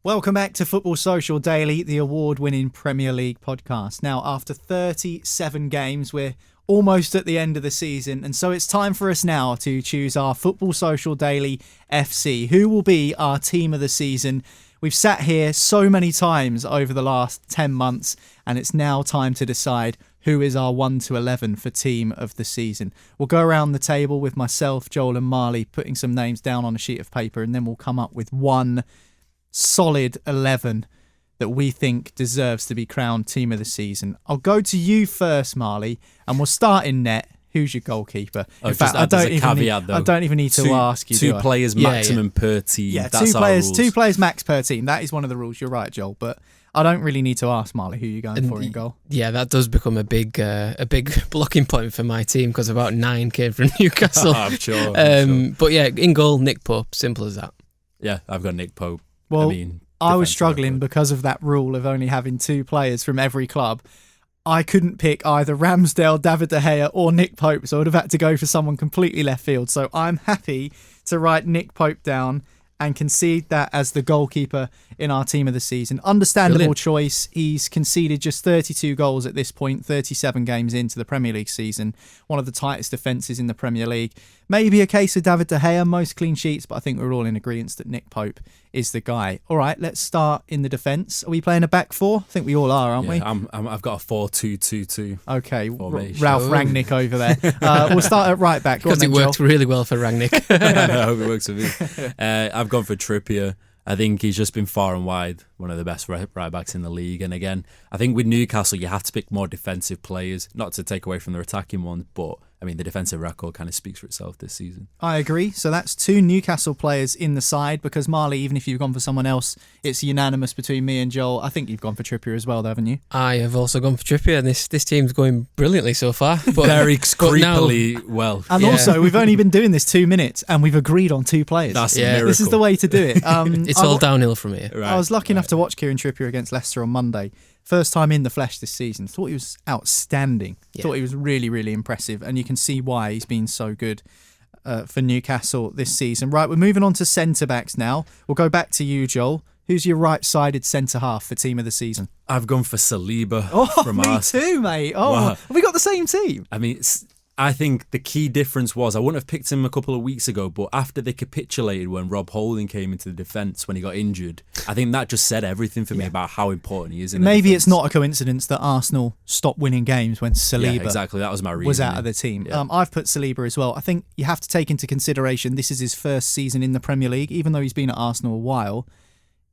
Welcome back to Football Social Daily, the award-winning Premier League podcast. Now, after 37 games, we're almost at the end of the season, and so it's time for us now to choose our Football Social Daily FC. Who will be our team of the season? We've sat here so many times over the last 10 months, and it's now time to decide who is our 1 to 11 for team of the season. We'll go around the table with myself, Joel and Marley, putting some names down on a sheet of paper, and then we'll come up with one solid 11 that we think deserves to be crowned team of the season. I'll go to you first, Marley, and we'll start in net. Who's your goalkeeper? In fact, I don't even need to ask you. Two players maximum per team. Yeah, that's two players max per team. That is one of the rules. You're right, Joel, but I don't really need to ask Marley who you're going for in goal. Yeah, that does become a big blocking point for my team because about 9 came from Newcastle. I'm sure. But yeah, in goal, Nick Pope. Simple as that. Yeah, I've got Nick Pope. Well, I was struggling because of that rule of only having 2 players from every club. I couldn't pick either Ramsdale, David De Gea or Nick Pope, so I would have had to go for someone completely left field. So I'm happy to write Nick Pope down and concede that as the goalkeeper in our team of the season. Understandable choice. He's conceded just 32 goals at this point, 37 games into the Premier League season. One of the tightest defences in the Premier League. Maybe a case of David De Gea, most clean sheets, but I think we're all in agreement that Nick Pope is the guy. All right, let's start in the defence. Are we playing a back 4? I think we all are, aren't we? I've got a 4-2-2-2. Okay, Ralph Rangnick over there. We'll start at right back. Because it worked really well for Rangnick. I hope it works for me. I've gone for Trippier. I think he's just been far and wide one of the best right backs in the league. And again, I think with Newcastle, you have to pick more defensive players, not to take away from their attacking ones, but I mean, the defensive record kind of speaks for itself this season. I agree. So that's 2 Newcastle players in the side because, Marley, even if you've gone for someone else, it's unanimous between me and Joel. I think you've gone for Trippier as well, haven't you? I have also gone for Trippier, and this team's going brilliantly so far. But, very creepily well. And also, we've only been doing this 2 minutes, and we've agreed on 2 players. That's a miracle. This is the way to do it. It's all downhill from here. Right, I was lucky enough to watch Kieran Trippier against Leicester on Monday. First time in the flesh this season. Thought he was outstanding. Thought he was really, really impressive. And you can see why he's been so good for Newcastle this season. Right, we're moving on to centre-backs now. We'll go back to you, Joel. Who's your right-sided centre-half for team of the season? I've gone for Saliba from Arsenal. Me too, mate. Oh, wow. Have we got the same team? I mean, I think the key difference was I wouldn't have picked him a couple of weeks ago, but after they capitulated when Rob Holding came into the defence when he got injured, I think that just said everything for me about how important he is. Maybe it's not a coincidence that Arsenal stopped winning games when Saliba that was my reason. Was out of the team. Yeah. I've put Saliba as well. I think you have to take into consideration this is his first season in the Premier League, even though he's been at Arsenal a while.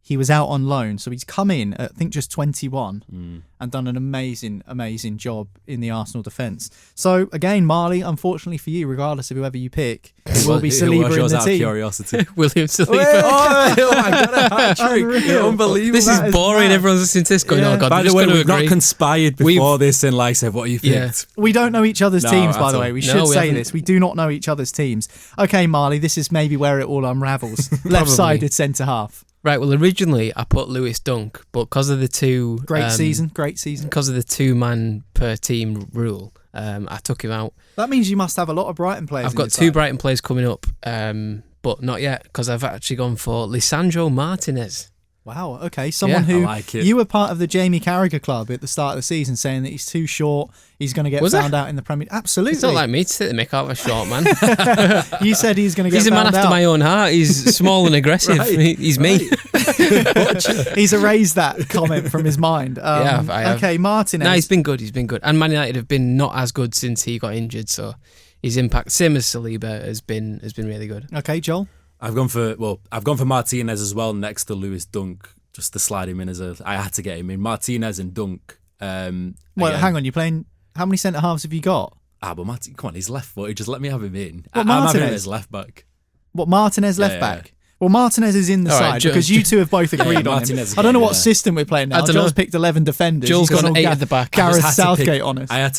He was out on loan, so he's come in at, I think, just 21 and done an amazing, amazing job in the Arsenal defence. So, again, Marley, unfortunately for you, regardless of whoever you pick, it will be Saliba in the team. Curiosity. William Saliba. Oh my God, a hat-trick. Unbelievable. This is boring. Everyone's listening to this going, oh God, by the way, we've not conspired before this and said, what are you picked? We don't know each other's teams, by the way. We should say this. We do not know each other's teams. Okay, Marley, this is maybe where it all unravels. Left-sided centre-half. Right, well, originally I put Lewis Dunk, but because of the 2... Great season. Because of the 2-man per team rule, I took him out. That means you must have a lot of Brighton players. I've got 2 Brighton players coming up, but not yet, because I've actually gone for Lisandro Martinez. Wow, okay. Someone who you were part of the Jamie Carragher club at the start of the season saying that he's too short, he's going to get found out in the Premier League. Absolutely. It's not like me to take the mick out of a short man. You said he's going to get He's a man after my own heart. He's small and aggressive. Right. He's me. He's erased that comment from his mind. I have. Okay, Martinez. No, he's been good. And Man United have been not as good since he got injured, so his impact, same as Saliba, has been really good. Okay, Joel? I've gone for Martinez as well next to Lewis Dunk, just to slide him in I had to get him in. Martinez and Dunk. Hang on, you're playing, how many centre halves have you got? But Martinez, come on, he's left footed, just let me have him in. I'm having him as left back. What, Martinez left back? Well, Martinez is in the side because you two have both agreed on him. I don't know what system we're playing now. Joel's picked 11 defenders. Joel's got 8 at the back. Gareth Southgate on us. I had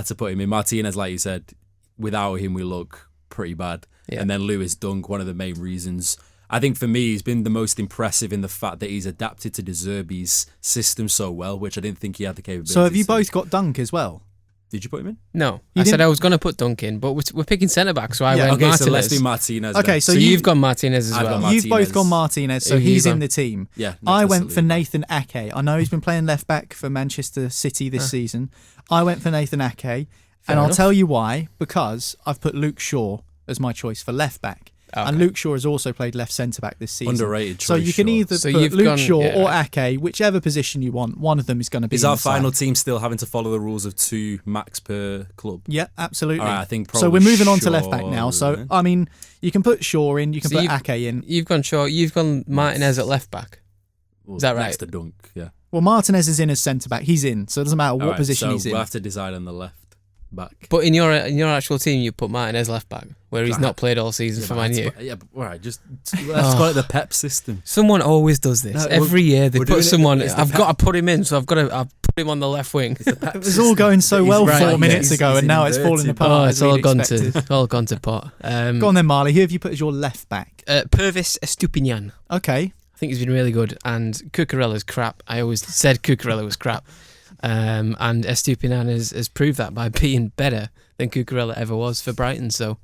to put him in. Martinez, like you said, without him we look pretty bad. Yeah. And then Lewis Dunk, one of the main reasons. I think for me, he's been the most impressive in the fact that he's adapted to De Zerbi's system so well, which I didn't think he had the capability. So have you both got Dunk as well? Did you put him in? No, You I said didn't- I was going to put Dunk in, but we're picking centre back, so I Yeah. went Okay, Martinez. so let's do Martinez. Okay, then. so So you- you've gone Martinez as I've well. got You've both Martinez. gone Martinez, so Who you he's in gone? the team. Yeah, I next went to for Saliba. Nathan Ake. I know he's been playing left back for Manchester City this season. I went for Nathan Ake, and I'll enough. tell you why. Because I've put Luke Shaw as my choice for left back. And Okay. Luke Shaw has also played left centre back this season. Underrated So choice, you can Shaw. either So put you've Luke gone- Shaw yeah, or right. Ake, whichever position you want. One of them is going to be Is in our the side. final team still having to follow the rules of 2 max per club? Yeah, absolutely. All right, I think so probably we're moving on to left back Shaw, now. So isn't it? I mean, you can put Shaw in, you can So put you've- Ake in. You've gone Shaw. You've gone Martinez at left back. Well, Is that next right? to Dunk, yeah. Well, Martinez is in as centre back. He's in, so it doesn't matter what All right, position so he's in. we'll have to decide on the left back. But in your actual team, you put Martinez left back, where he's not played all season for Man U. Yeah, but all right, just let's call it the Pep system. Someone always does this. No, Every year they we're doing put it- someone. it's the I've got to put him in, so I've put him on the left wing. It was all going so well Right, 4 okay. minutes ago, and now it's falling apart. Oh, as it's all we'd gone expected. to all gone to pot. Go on then, Marley. Who have you put as your left back? Purvis Estupinian. Okay. I think he's been really good, and Cucurella's crap. I always said Cucurella was crap, and Estupinian has proved that by being better than Cucurella ever was for Brighton. So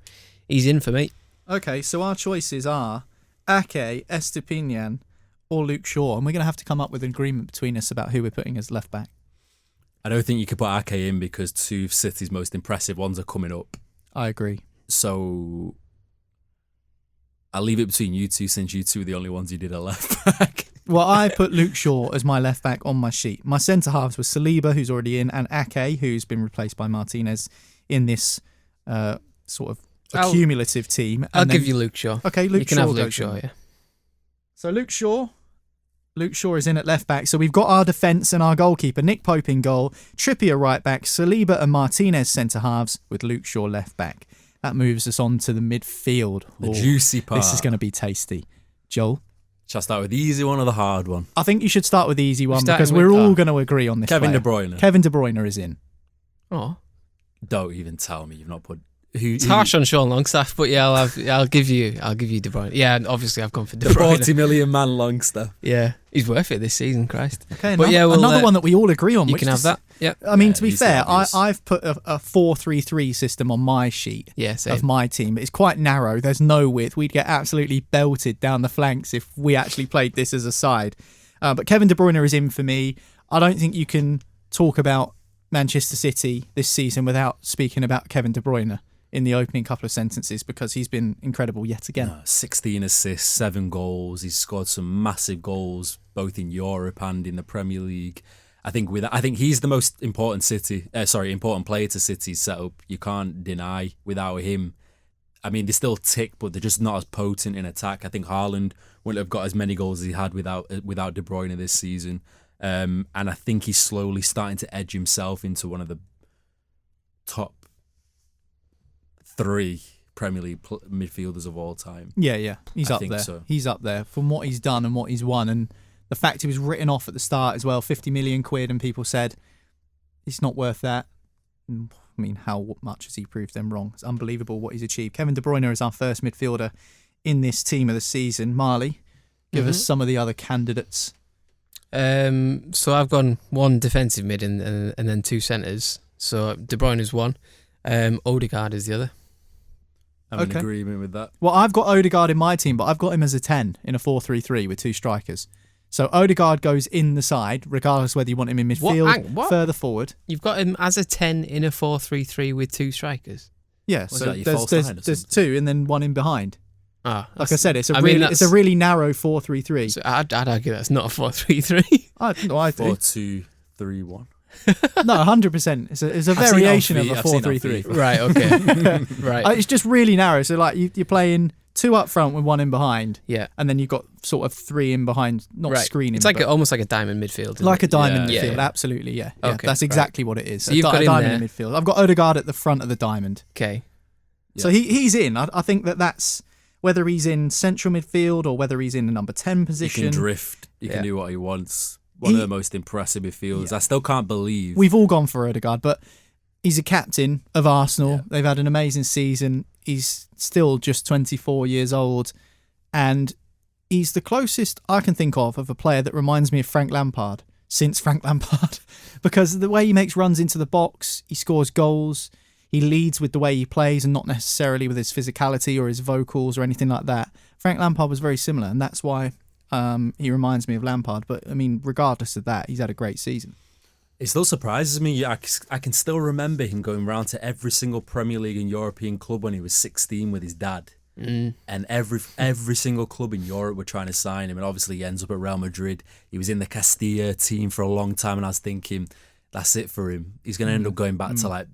he's in for me. Okay, so our choices are Ake, Estepinian, or Luke Shaw, and we're going to have to come up with an agreement between us about who we're putting as left back. I don't think you could put Ake in because 2 of City's most impressive ones are coming up. I agree. So I'll leave it between you two since you two are the only ones who did a left back. Well, I put Luke Shaw as my left back on my sheet. My centre halves were Saliba, who's already in, and Ake, who's been replaced by Martinez in this sort of accumulative team. I'll And give then- you Luke Shaw. Okay, Luke You can Shaw have Luke goes Shaw. in. Yeah. So Luke Shaw is in at left back. So we've got our defence and our goalkeeper, Nick Pope in goal, Trippier right back, Saliba and Martinez centre halves with Luke Shaw left back. That moves us on to the midfield. The Oh, juicy part. This is going to be tasty. Joel? Shall I start with the easy one or the hard one? I think you should start with the easy one Starting because with- we're all going to agree on this. Kevin player. De Bruyne. Kevin De Bruyne is in. Oh, Don't even tell me you've not put. Who, it's harsh on Sean Longstaff, but yeah, I'll give you De Bruyne. Yeah, and obviously I've gone for De the Bruyne. 40 million man Longstaff. Yeah, he's worth it this season, Christ. Okay, But another, yeah, we'll, another one that we all agree on. You which can have is- that. Yeah, I mean, Yeah, to be he's fair, obvious. I've put a 4-3-3 system on my sheet yeah, same. of my team. It's quite narrow. There's no width. We'd get absolutely belted down the flanks if we actually played this as a side. But Kevin De Bruyne is in for me. I don't think you can talk about Manchester City this season without speaking about Kevin De Bruyne in the opening couple of sentences because he's been incredible yet again. 16 assists, 7 goals. He's scored some massive goals both in Europe and in the Premier League. I think he's the most important important player to City's setup. You can't deny without him. I mean, they still tick, but they're just not as potent in attack. I think Haaland wouldn't have got as many goals as he had without De Bruyne this season. And I think he's slowly starting to edge himself into one of the top 3 Premier League midfielders of all time. Yeah. He's I up think there. so. He's up there from what he's done and what he's won. And the fact he was written off at the start as well, 50 million quid, and people said it's not worth that. I mean, how much has he proved them wrong? It's unbelievable what he's achieved. Kevin De Bruyne is our first midfielder in this team of the season. Marley, give us some of the other candidates. So I've gone 1 defensive mid and then 2 centres. So De Bruyne is 1. Odegaard is the other. I'm in Okay. agreement with that. Well, I've got Odegaard in my team, but I've got him as a 10 in a 4-3-3 with 2 strikers. So Odegaard goes in the side, regardless whether you want him in midfield, What? further forward. You've got him as a 10 in a 4-3-3 with 2 strikers. Yeah, Was so that your false nine or there's something? 2 and then 1 in behind. Ah, Like I said, it's a that's- really narrow 4-3-3. So I'd argue that's not a 4-3-3. I do. 4-2-3-1. No, 100%. It's a I've seen variation of it a on FIFA. 4-3-3. Right, okay. Right. It's just really narrow. So like you're playing 2 up front with 1 in behind, Yeah. and then you've got sort of 3 in behind, not Right. screening. It's like but almost like a diamond midfield. isn't like a it? diamond Yeah. midfield. Yeah. Absolutely, yeah. Okay, That's exactly what it is. So you've got a him diamond there. in midfield. I've got Odegaard at the front of the diamond. Okay. So Yeah. he's in. I think that's whether he's in central midfield or whether he's in the number 10 He position. can drift. He Yeah. can do what he wants. One of the most impressive midfielders. I still can't believe. We've all gone for Odegaard, but he's a captain of Arsenal. Yeah. They've had an amazing season. He's still just 24 years old, and he's the closest I can think of a player that reminds me of Frank Lampard. since Frank Lampard because the way he makes runs into the box, he scores goals, he leads with the way he plays and not necessarily with his physicality or his vocals or anything like that. Frank Lampard was very similar, and that's why he reminds me of Lampard. But, I mean, regardless of that, he's had a great season. It still surprises me. I can still remember him going round to every single Premier League and European club when he was 16 with his dad. And every single club in Europe were trying to sign him, and obviously he ends up at Real Madrid. He was in the Castilla team for a long time, and I was thinking, that's it for him. He's going to end up going back to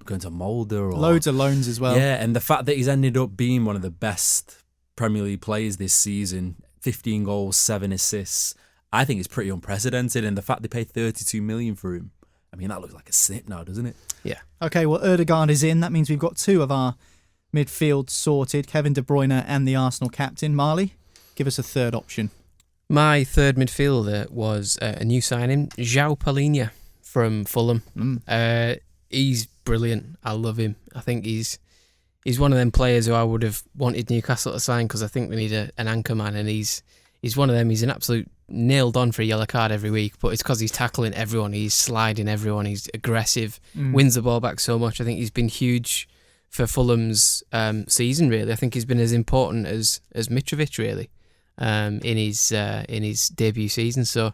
going to Molde or loads of loans as well. Yeah, and the fact that he's ended up being one of the best Premier League players this season, 15 goals, 7 assists, I think it's pretty unprecedented. And the fact they paid 32 million for him, I mean, that looks like a snip now, doesn't it? Yeah. Okay, well, Ødegaard is in. That means we've got 2 of our midfield sorted, Kevin De Bruyne and the Arsenal captain. Marley, give us a third option. My third midfielder was a new signing, João Palhinha from Fulham. He's brilliant. I love him. I think he's one of them players who I would have wanted Newcastle to sign because I think we need an anchor man, and he's one of them. He's an absolute nailed on for a yellow card every week, but it's because he's tackling everyone, he's sliding everyone, he's aggressive, wins the ball back so much. I think he's been huge for Fulham's season, really. I think he's been as important as Mitrovic, really, in his debut season. So I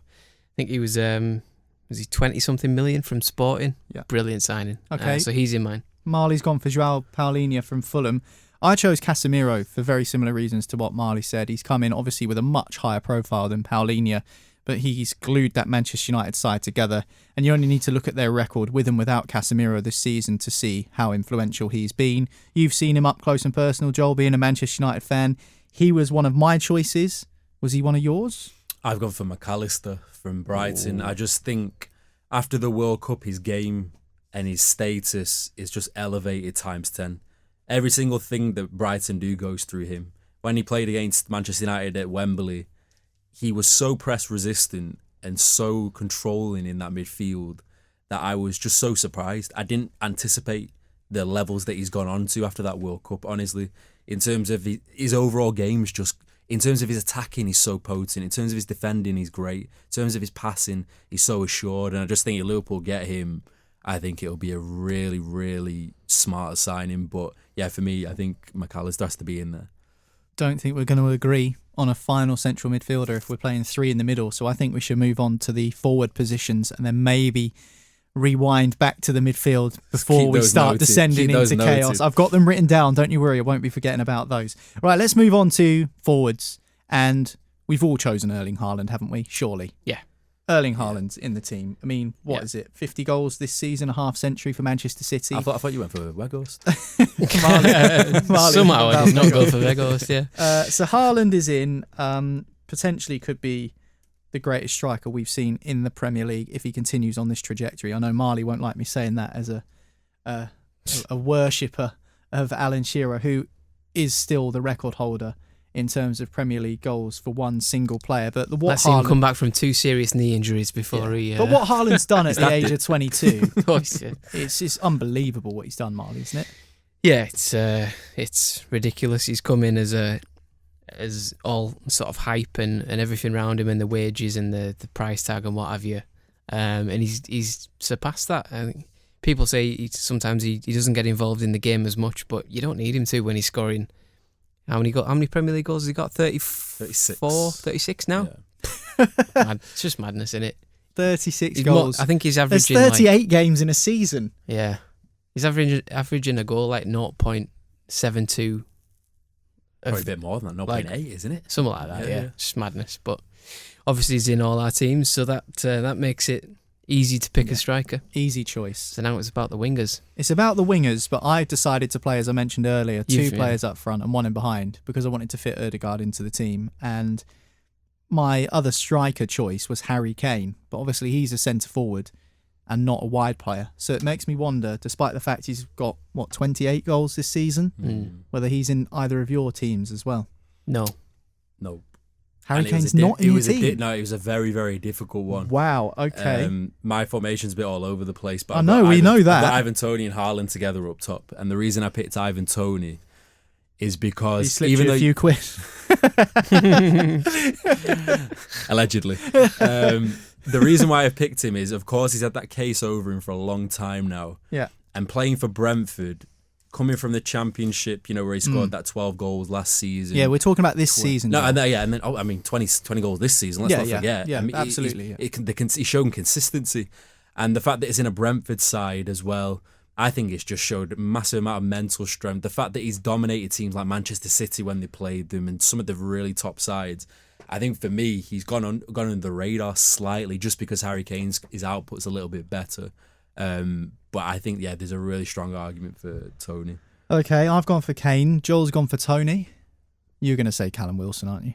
think he was he 20-something million from Sporting? Yeah. Brilliant signing. Okay. So he's in mine. Marley's gone for João Palhinha from Fulham. I chose Casemiro for very similar reasons to what Marley said. He's come in obviously with a much higher profile than Palhinha, but he's glued that Manchester United side together, and you only need to look at their record with and without Casemiro this season to see how influential he's been. You've seen him up close and personal, Joel, being a Manchester United fan. He was one of my choices. Was he one of yours? I've gone for McAllister from Brighton. I just think after the World Cup, his game and his status is just elevated times 10. Every single thing that Brighton do goes through him. When he played against Manchester United at Wembley, he was so press resistant and so controlling in that midfield that I was just so surprised. I didn't anticipate the levels that he's gone on to after that World Cup, honestly. In terms of his overall games, just in terms of his attacking, he's so potent. In terms of his defending, he's great. In terms of his passing, he's so assured. And I just think if Liverpool get him, I think it'll be a really, really smart signing. But yeah, for me, I think McAllister has to be in there. Don't think we're going to agree on a final central midfielder if we're playing 3 in the middle. So I think we should move on to the forward positions and then maybe rewind back to the midfield before we start descending into chaos. I've got them written down. Don't you worry. I won't be forgetting about those. Right, let's move on to forwards. And we've all chosen Erling Haaland, haven't we? Surely. Yeah. Erling Haaland's in the team. I mean, what is it? 50 goals this season, a half century for Manchester City. I thought you went for Weghorst. Marley Somehow I did not go for Weghorst, yeah. So Haaland is in, potentially could be the greatest striker we've seen in the Premier League if he continues on this trajectory. I know Marley won't like me saying that as a worshipper of Alan Shearer, who is still the record holder in terms of Premier League goals for one single player. But let's see him come back from 2 serious knee injuries before he... But what Haaland's done at the age of 22, yeah. it's unbelievable what he's done, Marley, isn't it? Yeah, it's ridiculous. He's come in as all sort of hype and everything around him, and the wages and the price tag and what have you, and he's surpassed that. I think people say sometimes he doesn't get involved in the game as much, but you don't need him to when he's scoring. How many Premier League goals has he got? 36 now. Yeah. It's just madness, isn't it? 36 goals. I think he's averaging. There's 38 games in a season. Yeah, he's averaging a goal like 0.72. Probably a bit more than that, 0.8, isn't it? Something like that, yeah. It's just madness. But obviously he's in all our teams, so that makes it easy to pick a striker. Easy choice. So now it's about the wingers. It's about the wingers, but I decided to play, as I mentioned earlier, 2 players up front and 1 in behind because I wanted to fit Ødegaard into the team. And my other striker choice was Harry Kane, but obviously he's a centre forward and not a wide player. So it makes me wonder, despite the fact he's got, 28 goals this season, whether he's in either of your teams as well. No. Harry Kane's not in your team? No, it was a very, very difficult one. Wow, okay. My formation's a bit all over the place. But we know that. I've got Ivan Toney and Haaland together up top. And the reason I picked Ivan Toney is because... He slipped you a few quid. Allegedly. The reason why I've picked him is, of course, he's had that case over him for a long time now. Yeah. And playing for Brentford, coming from the Championship, where he scored that 12 goals last season. Yeah, we're talking about this season. No, and then 20 goals this season. Let's not forget. Yeah, I mean, absolutely. He's shown consistency, and the fact that it's in a Brentford side as well, I think it's just showed a massive amount of mental strength. The fact that he's dominated teams like Manchester City when they played them and some of the really top sides. I think for me, he's gone under the radar slightly just because Harry Kane's his output's a little bit better. But I think there's a really strong argument for Tony. Okay, I've gone for Kane. Joel's gone for Tony. You're going to say Callum Wilson, aren't you?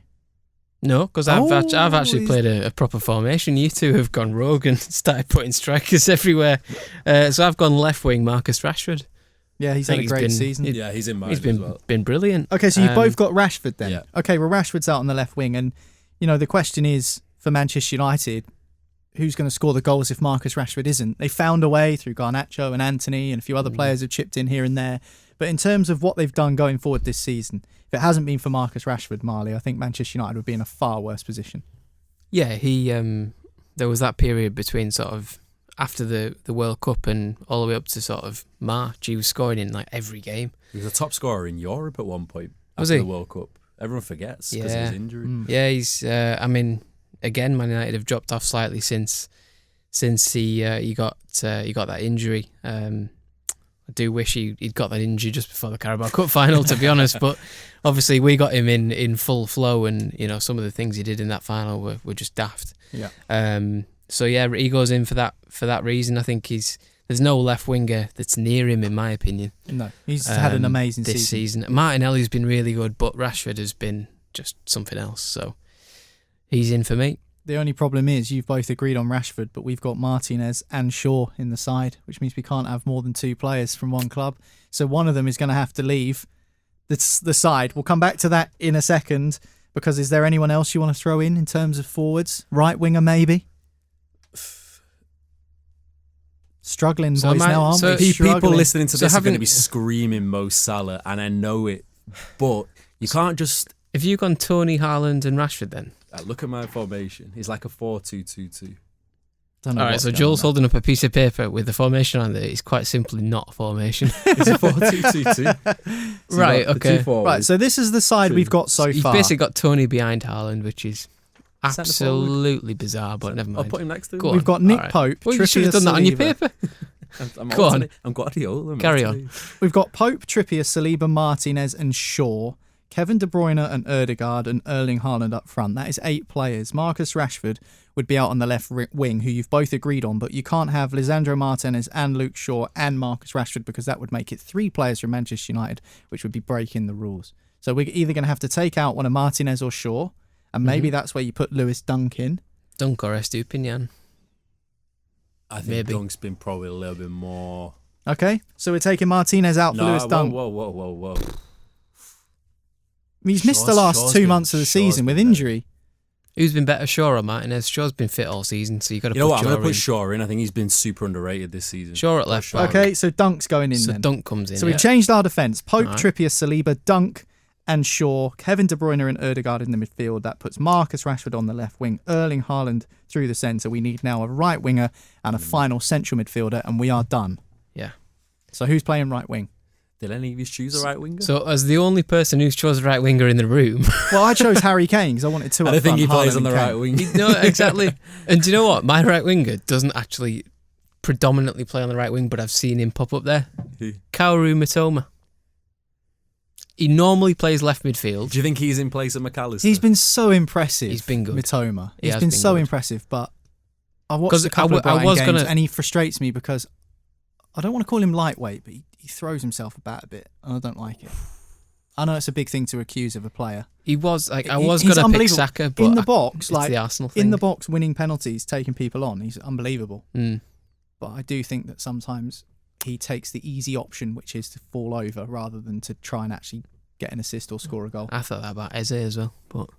No, because I've actually played a proper formation. You two have gone rogue and started putting strikers everywhere. So I've gone left wing Marcus Rashford. Yeah, he's had a great season. Yeah, he's in mine as well. He's been brilliant. Okay, so you've both got Rashford then. Yeah. Okay, well, Rashford's out on the left wing. And, the question is, for Manchester United, who's going to score the goals if Marcus Rashford isn't? They found a way through Garnacho and Anthony, and a few other players have chipped in here and there. But in terms of what they've done going forward this season, if it hasn't been for Marcus Rashford, Marley, I think Manchester United would be in a far worse position. Yeah, he there was that period between sort of after the World Cup and all the way up to sort of March. He was scoring in like every game. He was a top scorer in Europe at one point Was after he? the World Cup. Everyone forgets because of his injury. Yeah, he's. Again, Man United have dropped off slightly since he got that injury. I do wish he'd got that injury just before the Carabao Cup final, to be honest. But obviously, we got him in full flow, and some of the things he did in that final were just daft. Yeah. So yeah, he goes in for that reason. I think there's no left winger that's near him, in my opinion. No, he's had an amazing this season. Martinelli's been really good, but Rashford has been just something else. So he's in for me. The only problem is you've both agreed on Rashford, but we've got Martinez and Shaw in the side, which means we can't have more than two players from one club. So one of them is going to have to leave the side. We'll come back to that in a second, because is there anyone else you want to throw in terms of forwards? Right winger, maybe? Struggling boys now, aren't we? People listening to this are going to be screaming Mo Salah, and I know it, but you can't just... Have you gone Tony, Haaland and Rashford then? Look at my formation. It's like a 4-2-2-2. All right, so Joel's holding up a piece of paper with the formation on there. It's quite simply not a formation. It's a 4-2-2-2. So right, okay. Right, so this is the side we've got so You've far. basically got Tony behind Haaland, which is absolutely bizarre, but never mind. I'll put him next to him. We've got Nick Pope. Well, you should have done that on your paper. Go on. I'm Guardiola. Carry on. We've got Pope, Trippier, Saliba, Martinez and Shaw, Kevin De Bruyne and Ødegaard and Erling Haaland up front. That is 8 players. Marcus Rashford would be out on the left wing, who you've both agreed on, but you can't have Lisandro Martinez and Luke Shaw and Marcus Rashford, because that would make it 3 players from Manchester United, which would be breaking the rules. So we're either going to have to take out one of Martinez or Shaw, and maybe that's where you put Lewis Dunk in. Dunk or Estupinian. I think Dunk's been probably a little bit more... Okay, so we're taking Martinez out for Lewis Dunk. Whoa. He's missed the last 2 months of the season with injury. Who's been better, Shaw or Martinez? Shaw's been fit all season, so you got to put Shaw in. I'm going to put Shaw in. I think he's been super underrated this season. Shaw at left back. Okay, so Dunk's going in then. So Dunk comes in. So we've changed our defence. Pope, Trippier, Saliba, Dunk and Shaw, Kevin De Bruyne and Ødegaard in the midfield. That puts Marcus Rashford on the left wing, Erling Haaland through the centre. We need now a right winger and a final central midfielder, and we are done. Yeah. So who's playing right wing? Did any of you choose a right winger? So as the only person who's chose right winger in the room... Well, I chose Harry Kane because I wanted to. I don't think he plays on the right wing. No, exactly. And do you know what? My right winger doesn't actually predominantly play on the right wing, but I've seen him pop up there. Kaoru Mitoma. He normally plays left midfield. Do you think he's in place of McAllister? He's been so impressive. He's been good. Mitoma. He's been so impressive, but I watched a couple of Brighton games and he frustrates me because I don't want to call him lightweight, but he throws himself about a bit, and I don't like it. I know it's a big thing to accuse of a player. He was like, I was going to pick Saka, but in the box, like the Arsenal thing. In the box, winning penalties, taking people on. He's unbelievable. Mm. But I do think that sometimes he takes the easy option, which is to fall over rather than to try and actually get an assist or score a goal. I thought that about Eze as well, but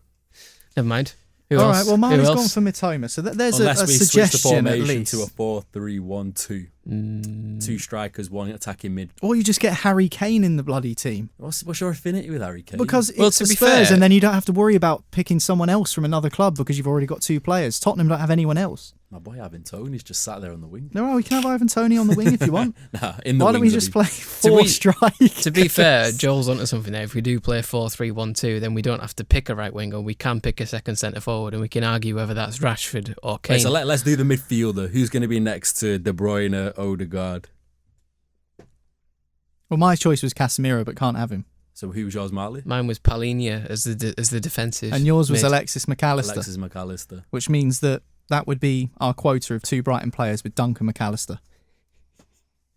never mind. Who All else? right, well, Marley's gone for Mitoma, so there's a suggestion at least. To a 4-3-1-2. 2 strikers, 1 attacking mid. Or you just get Harry Kane in the bloody team. What's your affinity with Harry Kane? Because Well, it's to the be Spurs, fair- and then you don't have to worry about picking someone else from another club because you've already got 2 players. Tottenham don't have anyone else. My boy Ivan Toney's just sat there on the wing. No, we can have Ivan Toney on the wing if you want. Nah, in the Why don't we wings, just I play mean. 4 strikers? To be fair, Joel's onto something there. If we do play 4-3-1-2, then we don't have to pick a right winger. We can pick a second centre forward, and we can argue whether that's Rashford or Kane. Right, so let's do the midfielder. Who's going to be next to De Bruyne, Odegaard? Well, my choice was Casemiro, but can't have him. So who was yours, Marley? Mine was Palhinha as the defensive. And yours was mid. Alexis McAllister, Alexis McAllister. which means that would be our quota of 2 Brighton players with Duncan McAllister.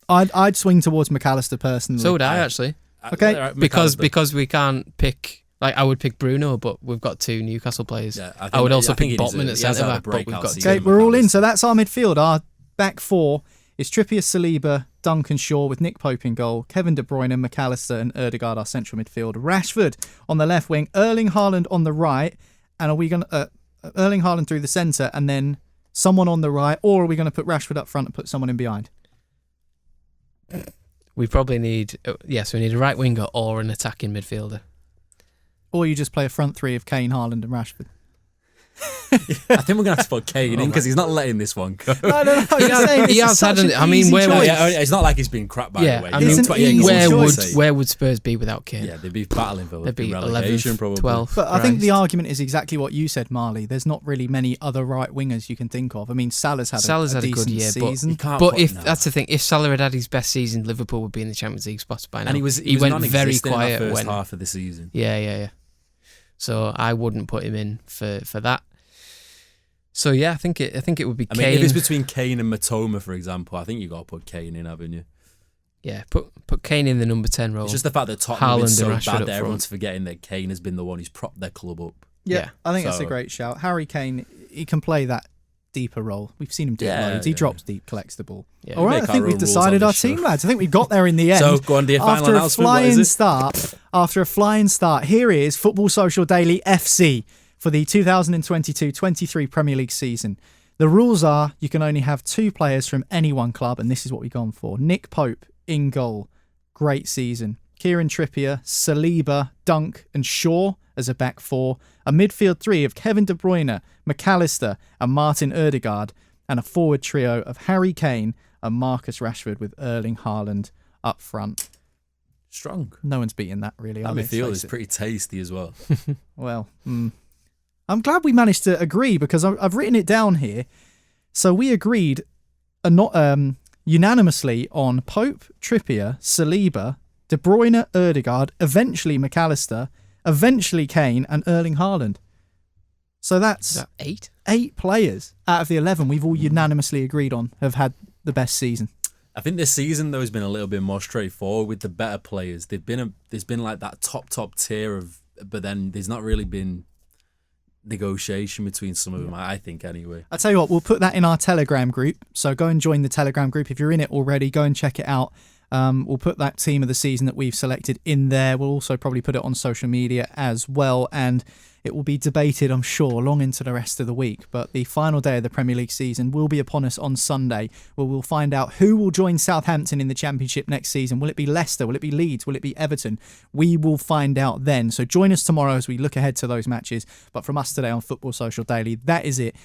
I'd swing towards McAllister personally. So would I, actually. Okay. All right, Because McAllister. we can't pick... Like, I would pick Bruno, but we've got 2 Newcastle players. Yeah, I would also pick think he needs Botman a- at he has had a centre-back, but we've breakout got season, Okay, we're all in. McAllister. So that's our midfield. Our back 4 is Trippier, Saliba, Duncan Shaw with Nick Pope in goal, Kevin De Bruyne, McAllister and Ødegaard our central midfield. Rashford on the left wing, Erling Haaland on the right, and are we going to Erling Haaland through the centre and then someone on the right, or are we going to put Rashford up front and put someone in behind? We probably need... Yes, we need a right winger or an attacking midfielder. Or you just play a front 3 of Kane, Haaland and Rashford? I think we're going to have to put Kane in because he's not letting this one go. No, I'm saying he it's has such had an I mean, easy where- choice. Yeah, it's not like he's been crap by the way. I It's mean, an easy choice. where would Spurs be without Kane? Yeah, they'd be battling for They'd be relegation 11th, probably. 12th. But I think the Christ. argument is exactly what you said, Marley. There's not really many other right wingers you can think of. I mean, Salah's had Salah's a had a good decent year, season. You can't But put- if no. that's the thing, if Salah had his best season, Liverpool would be in the Champions League spots by now. And he was went very non-existent in quiet that first when half of the season. yeah. So I wouldn't put him in for that. So yeah, I think it would be I Kane. mean, if it's between Kane and Matoma, for example, I think you got to put Kane in, haven't you? Yeah, put Kane in the number 10 role. It's just the fact that Tottenham Haaland is so and Rashford bad up that everyone's front. forgetting that Kane has been the one who's propped their club up. Yeah. I think that's a So- great shout. Harry Kane, he can play that deeper role. We've seen him do it Yeah, loads. He yeah. drops deep, collects the ball. Yeah. All right, Make I think our we've own rules decided on our this show. team, lads. I think we got there in the end. So go on to your final after a announcement. What is it? After a flying start, here is Football Social Daily FC for the 2022-23 Premier League season. The rules are you can only have 2 players from any one club, and this is what we've gone for. Nick Pope in goal. Great season. Kieran Trippier, Saliba, Dunk and Shaw as a back 4. A midfield 3 of Kevin De Bruyne, McAllister and Martin Ødegaard. And a forward trio of Harry Kane and Marcus Rashford with Erling Haaland up front. Strong. No one's beating that, really. That are they? Let's midfield face is it. pretty tasty as well. Well, I'm glad we managed to agree because I've written it down here. So we agreed unanimously on Pope, Trippier, Saliba, De Bruyne, Ødegaard, eventually McAllister, eventually Kane and Erling Haaland. So Is that's that 8? 8 players out of the 11 we've all unanimously agreed on have had the best season. I think this season though has been a little bit more straightforward with the better players. There's been like that top tier of, but then there's not really been negotiation between some of them. I think anyway. I'll tell you what, we'll put that in our Telegram group. So go and join the Telegram group. If you're in it already, go and check it out. We'll put that team of the season that we've selected in there. We'll also probably put it on social media as well. And it will be debated, I'm sure, long into the rest of the week. But the final day of the Premier League season will be upon us on Sunday, where we'll find out who will join Southampton in the Championship next season. Will it be Leicester? Will it be Leeds? Will it be Everton? We will find out then. So join us tomorrow as we look ahead to those matches. But from us today on Football Social Daily, that is it.